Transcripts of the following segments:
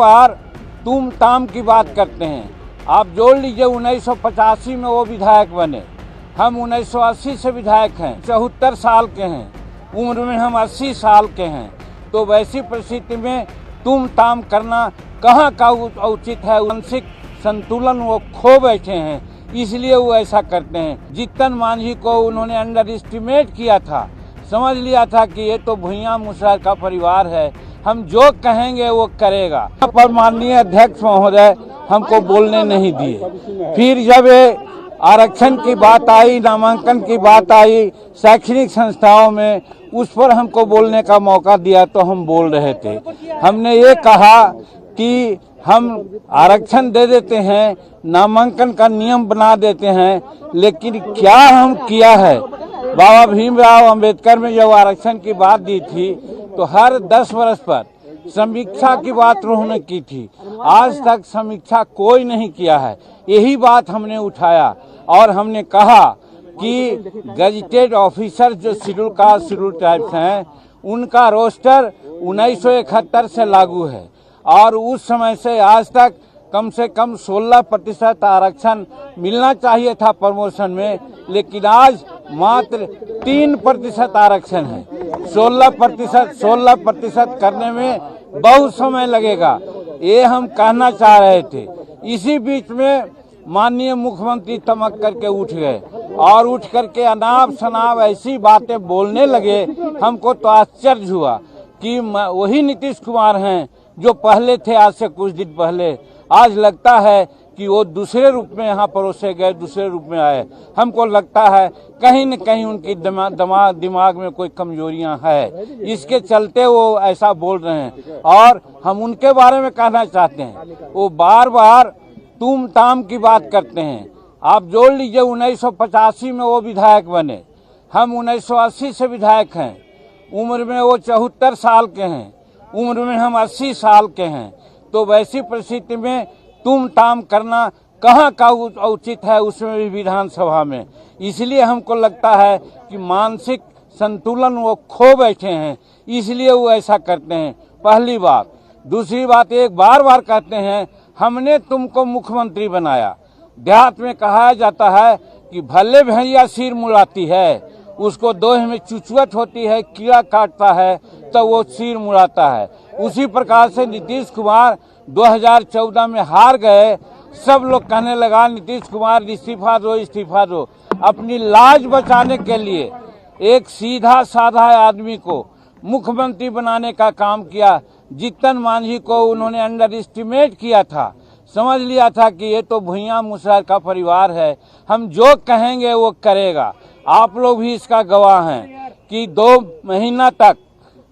बार तुम ताम की बात करते हैं। आप जोड़ लीजिए 1985 में वो विधायक बने, हम 1980 से विधायक हैं, 74 साल के हैं, उम्र में हम 80 साल के हैं। तो वैसी परिस्थिति में तुम ताम करना कहाँ का उचित है। मानसिक संतुलन वो खो बैठे हैं, इसलिए वो ऐसा करते हैं। जीतन मांझी को उन्होंने अंडर एस्टिमेट किया था, समझ लिया था कि ये तो भुइयां मुसहर का परिवार है, हम जो कहेंगे वो करेगा। पर माननीय अध्यक्ष महोदय हमको बोलने नहीं दिए। फिर जब ये आरक्षण की बात आई, नामांकन की बात आई शैक्षणिक संस्थाओं में, उस पर हमको बोलने का मौका दिया तो हम बोल रहे थे। हमने ये कहा कि हम आरक्षण दे देते हैं, नामांकन का नियम बना देते हैं, लेकिन क्या हम किया है। बाबा भीमराव अंबेडकर में जब आरक्षण की बात दी थी तो हर 10 वर्ष पर समीक्षा की बात उन्होंने की थी। आज तक समीक्षा कोई नहीं किया है। यही बात हमने उठाया और हमने कहा कि गजेटेड ऑफिसर जो शेड्यूल कास्ट शेड्यूल ट्राइब्स हैं, उनका रोस्टर 1971 से लागू है और उस समय से आज तक कम से कम 16% आरक्षण मिलना चाहिए था प्रमोशन में, लेकिन आज मात्र 3% आरक्षण है। 16% करने में बहुत समय लगेगा, ये हम कहना चाह रहे थे। इसी बीच में माननीय मुख्यमंत्री तमक करके उठ गए और उठ करके अनाप शनाप ऐसी बातें बोलने लगे। हमको तो आश्चर्य हुआ कि वही नीतीश कुमार हैं जो पहले थे, आज से कुछ दिन पहले। आज लगता है कि वो दूसरे रूप में यहाँ परोसे गए, दूसरे रूप में आए। हमको लगता है कहीं न कहीं उनकी दिमाग में कोई कमजोरियां है, इसके चलते वो ऐसा बोल रहे हैं। और हम उनके बारे में कहना चाहते हैं, वो बार बार तुम ताम की बात करते हैं। आप जोड़ लीजिए 1985 में वो विधायक बने, हम 1980 से विधायक हैं, उम्र में वो 74 साल के हैं, उम्र में हम 80 साल के हैं। तो वैसी परिस्थिति में तुम ताम करना कहाँ का उचित है, उसमें भी विधानसभा में। इसलिए हमको लगता है कि मानसिक संतुलन वो खो बैठे हैं, इसलिए वो ऐसा करते हैं। पहली बात। दूसरी बात, एक बार बार कहते हैं हमने तुमको मुख्यमंत्री बनाया। देहात में कहा जाता है कि भले भैया सिर मुड़ाती है, उसको दोह में चुचुअट होती है, कीड़ा काटता है तो वो सिर मुड़ाता है। उसी प्रकार से नीतीश कुमार 2014 में हार गए, सब लोग कहने लगा नीतीश कुमार इस्तीफा दो, इस्तीफा दो। अपनी लाज बचाने के लिए एक सीधा साधा आदमी को मुख्यमंत्री बनाने का काम किया। जीतन मांझी को उन्होंने अंडर एस्टिमेट किया था, समझ लिया था कि ये तो भुइयां मुसहर का परिवार है, हम जो कहेंगे वो करेगा। आप लोग भी इसका गवाह हैं कि 2 महीना तक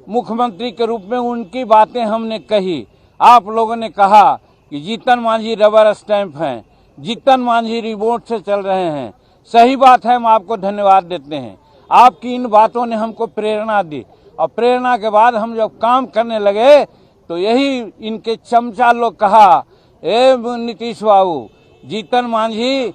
मुख्यमंत्री के रूप में उनकी बातें हमने कही। आप लोगों ने कहा कि जीतन मांझी रबर स्टैंप हैं, जीतन मांझी रिमोट से चल रहे हैं। सही बात है, हम आपको धन्यवाद देते हैं। आपकी इन बातों ने हमको प्रेरणा दी और प्रेरणा के बाद हम जब काम करने लगे तो यही इनके चमचा लोग कहा, ए नीतीश बाबू, जीतन मांझी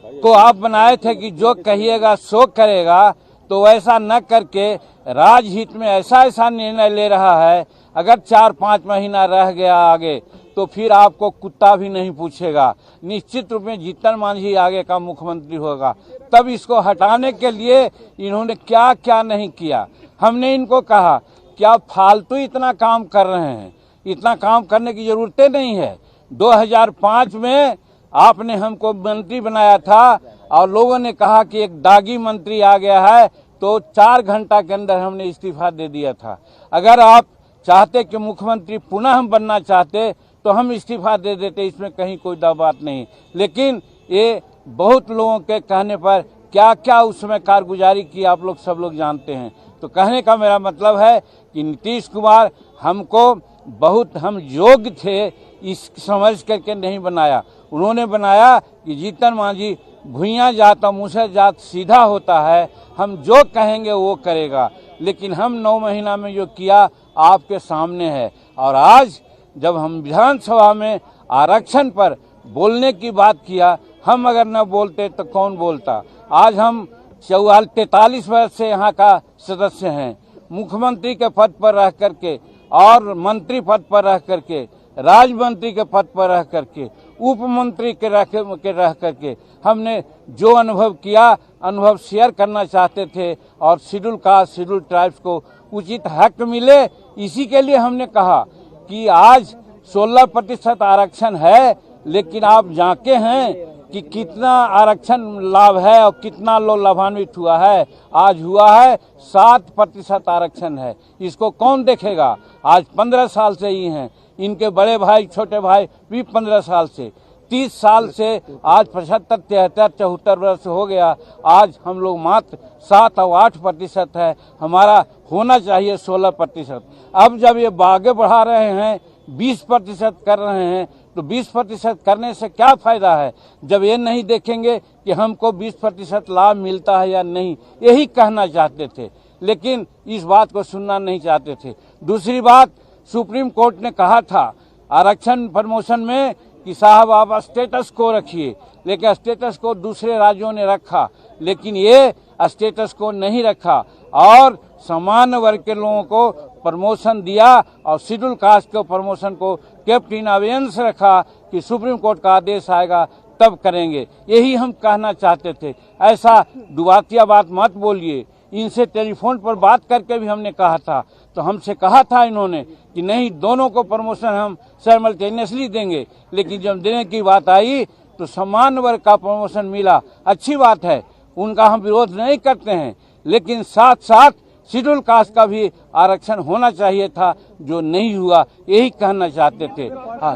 को आप बनाए थे कि जो कहिएगा सो करेगा, तो वैसा न करके राजहित में ऐसा निर्णय ले रहा है। अगर 4-5 महीना रह गया आगे तो फिर आपको कुत्ता भी नहीं पूछेगा। निश्चित रूप में जीतन मांझी आगे का मुख्यमंत्री होगा। तब इसको हटाने के लिए इन्होंने क्या क्या नहीं किया। हमने इनको कहा कि आप फालतू इतना काम कर रहे हैं, इतना काम करने की जरूरतें नहीं है। 2005 में आपने हमको मंत्री बनाया था और लोगों ने कहा कि एक दागी मंत्री आ गया है, तो 4 घंटा के अंदर हमने इस्तीफा दे दिया था। अगर आप चाहते कि मुख्यमंत्री पुनः हम बनना चाहते तो हम इस्तीफा दे देते, इसमें कहीं कोई बात नहीं। लेकिन ये बहुत लोगों के कहने पर क्या क्या उस समय कारगुजारी की आप लोग सब लोग जानते हैं। तो कहने का मेरा मतलब है कि नीतीश कुमार हमको बहुत हम योग्य थे इस समझ करके नहीं बनाया। उन्होंने बनाया कि जीतन मांझी भुइयां जात और मुसहर जात सीधा होता है, हम जो कहेंगे वो करेगा। लेकिन हम 9 महीना में जो किया आपके सामने है। और आज जब हम विधानसभा में आरक्षण पर बोलने की बात किया, हम अगर न बोलते तो कौन बोलता। आज हम 43 वर्ष से यहाँ का सदस्य हैं, मुख्यमंत्री के पद पर रह करके और मंत्री पद पर रह करके राज्य मंत्री के पद पर रह करके, उप मंत्री के रह करके हमने जो अनुभव किया, अनुभव शेयर करना चाहते थे और शेड्यूल कास्ट, शेड्यूल ट्राइब्स को उचित हक मिले। इसी के लिए हमने कहा कि आज 16% आरक्षण है, लेकिन आप जांके हैं कि कितना आरक्षण लाभ है और कितना लोग लाभान्वित हुआ है। आज हुआ है 7% आरक्षण है। इसको कौन देखेगा? आज 15 साल से ही हैं, इनके बड़े भाई छोटे भाई भी 15 साल से, 30 साल से आज 75, 73, 74 वर्ष हो गया। आज हम लोग मात्र 7 और 8% है, हमारा होना चाहिए 16%। अब जब ये आगे बढ़ा रहे हैं, 20% कर रहे हैं, तो 20% करने से क्या फायदा है जब ये नहीं देखेंगे कि हमको 20% लाभ मिलता है या नहीं। यही कहना चाहते थे, लेकिन इस बात को सुनना नहीं चाहते थे। दूसरी बात, सुप्रीम कोर्ट ने कहा था आरक्षण प्रमोशन में कि साहब आप स्टेटस को रखिए, लेकिन स्टेटस को दूसरे राज्यों ने रखा, लेकिन ये स्टेटस को नहीं रखा और समान वर्ग के लोगों को प्रमोशन दिया और शेड्यूल कास्ट के प्रमोशन को केप्ट इन अबेयंस रखा कि सुप्रीम कोर्ट का आदेश आएगा तब करेंगे। यही हम कहना चाहते थे। ऐसा दुबातिया बात मत बोलिए। इनसे टेलीफोन पर बात करके भी हमने कहा था, तो हमसे कहा था इन्होंने कि नहीं, दोनों को प्रमोशन हम साइमल्टेनियसली देंगे, लेकिन जब देने की बात आई तो समान वर्ग का प्रमोशन मिला। अच्छी बात है, उनका हम विरोध नहीं करते हैं, लेकिन साथ साथ शेड्यूल कास्ट का भी आरक्षण होना चाहिए था, जो नहीं हुआ। यही कहना चाहते थे। हाँ,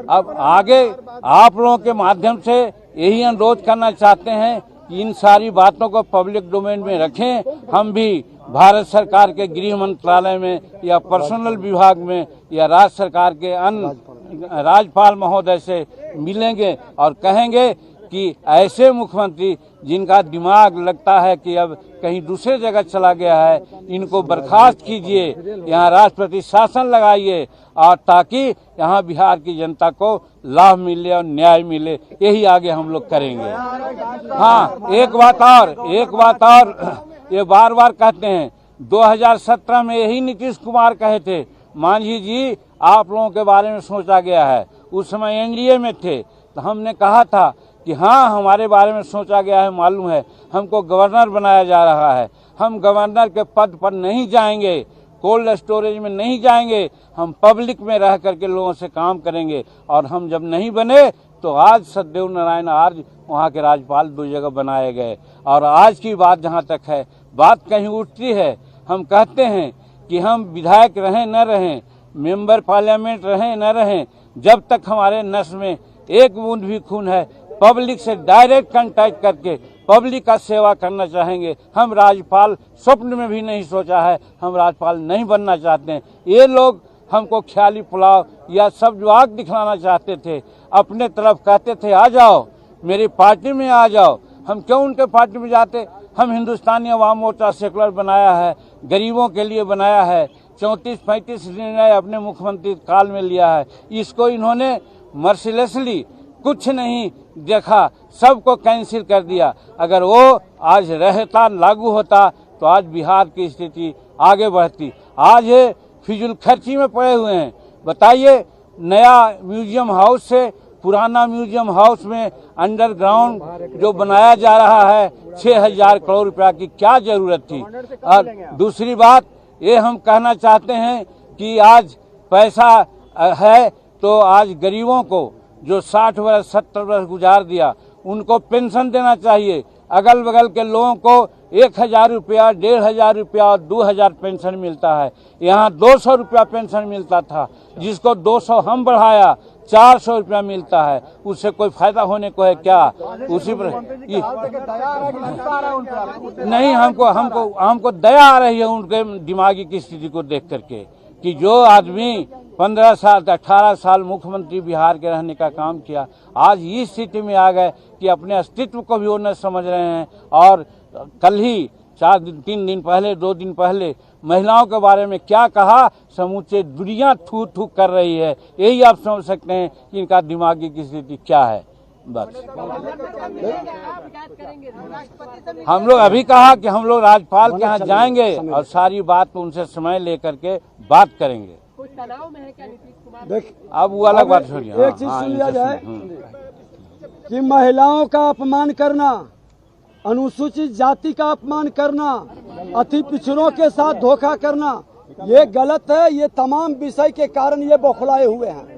अब आगे आप लोगों के माध्यम से यही अनुरोध करना चाहते हैं कि इन सारी बातों को पब्लिक डोमेन में रखें। हम भी भारत सरकार के गृह मंत्रालय में या पर्सनल विभाग में या राज्य सरकार के अन्य राज्यपाल महोदय से मिलेंगे और कहेंगे कि ऐसे मुख्यमंत्री जिनका दिमाग लगता है कि अब कहीं दूसरे जगह चला गया है, इनको बर्खास्त कीजिए, यहाँ राष्ट्रपति शासन लगाइए और ताकि यहाँ बिहार की जनता को लाभ मिले और न्याय मिले। यही आगे हम लोग करेंगे। हाँ, एक बात और ये बार बार कहते हैं, 2017 में यही नीतीश कुमार कहे थे, मांझी जी आप लोगों के बारे में सोचा गया है। उस समय एनडीए में थे, तो हमने कहा था कि हाँ, हमारे बारे में सोचा गया है, मालूम है, हमको गवर्नर बनाया जा रहा है। हम गवर्नर के पद पर नहीं जाएंगे, कोल्ड स्टोरेज में नहीं जाएंगे, हम पब्लिक में रह करके लोगों से काम करेंगे। और हम जब नहीं बने तो आज सत्यदेव नारायण आर्य वहाँ के राज्यपाल 2 जगह बनाए गए। और आज की बात जहाँ तक है, बात कहीं उठती है, हम कहते हैं कि हम विधायक रहें न रहें, मेंबर पार्लियामेंट रहें न रहें, जब तक हमारे नस में एक बूंद भी खून है, पब्लिक से डायरेक्ट कांटेक्ट करके पब्लिक का सेवा करना चाहेंगे। हम राज्यपाल स्वप्न में भी नहीं सोचा है, हम राज्यपाल नहीं बनना चाहते हैं। ये लोग हमको ख्याली पुलाव या सब जवाब दिखलाना चाहते थे, अपने तरफ कहते थे आ जाओ मेरी पार्टी में आ जाओ। हम क्यों उनके पार्टी में जाते? हम हिंदुस्तानी अवाम मोर्चा सेकुलर बनाया है, गरीबों के लिए बनाया है, 34-35 निर्णय अपने मुख्यमंत्री काल में लिया है। इसको इन्होंने मर्सिलेसली कुछ नहीं देखा, सबको कैंसिल कर दिया। अगर वो आज रहता, लागू होता, तो आज बिहार की स्थिति आगे बढ़ती। आज ये फिजूल खर्ची में पड़े हुए हैं। बताइए, नया म्यूजियम हाउस से पुराना म्यूजियम हाउस में अंडरग्राउंड जो बनाया जा रहा है, 6000 करोड़ रुपया की क्या जरूरत थी। और दूसरी बात ये हम कहना चाहते हैं कि आज पैसा है तो आज गरीबों को जो 60 वर्ष 70 वर्ष गुजार दिया, उनको पेंशन देना चाहिए। अगल बगल के लोगों को 1000 रुपया, 1500 रुपया और 2000 पेंशन मिलता है। यहाँ 200 रुपया पेंशन मिलता था, जिसको 200 हम बढ़ाया, 400 रुपया मिलता है। उससे कोई फायदा होने को है क्या? उसी पर नहीं, हमको दया आ रही है उनके दिमागी की स्थिति को देख करके कि जो आदमी 15 साल 18 साल मुख्यमंत्री बिहार के रहने का काम किया, आज इस स्थिति में आ गए कि अपने अस्तित्व को भी वो न समझ रहे हैं। और कल ही 3 दिन पहले 2 दिन पहले महिलाओं के बारे में क्या कहा, समूचे दुनिया थू थू कर रही है। यही आप समझ सकते हैं कि इनका दिमागी की स्थिति क्या है। बस हम लोग अभी कहा कि हम लोग राज्यपाल के यहाँ जाएंगे और सारी बात उनसे समय लेकर के बात करेंगे। तनाव में है क्या नीतीश कुमार? देख अब वो अलग बात छोड़िए। एक चीज सुन लिया जाए कि महिलाओं का अपमान करना, अनुसूचित जाति का अपमान करना, अति पिछड़ों के साथ धोखा करना, ये गलत है। ये तमाम विषय के कारण ये बौखलाए हुए हैं।